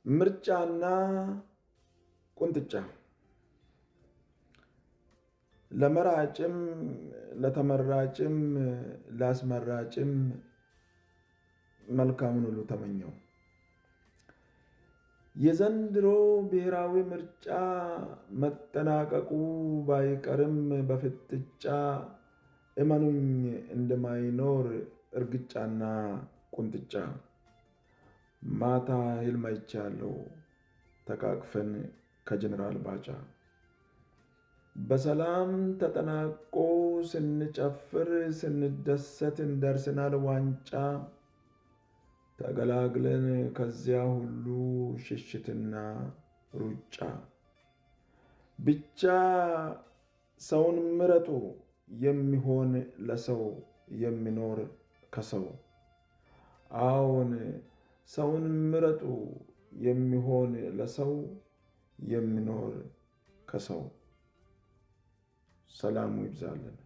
ምርጫና ቁንጥጫ ለመራጭም ለተመራጭም ለአስመራጭም መልካሙን ሁሉ ተመኘው። የዘንድሮ ብሔራዊ ምርጫ መጠናቀቁ ባይቀርም በፍጥጫ እመኑኝ እንደማይኖር እርግጫና ቁንጥጫ። ማታ ህልም አይቻለሁ ተቃቅፈን ከጀነራል ባጫ። በሰላም ተጠናቆ ስንጨፍር ስንደሰት እንደርሰናል ዋንጫ። ተገላግለን ከዚያ ሁሉ ሽሽትና ሩጫ። ብቻ ሰውን ምረጡ የሚሆን ለሰው የሚኖር ከሰው። አዎን ሰውን ምረጡ የሚሆን ለሰው የሚኖር ከሰው። ሰላሙ ይብዛልን።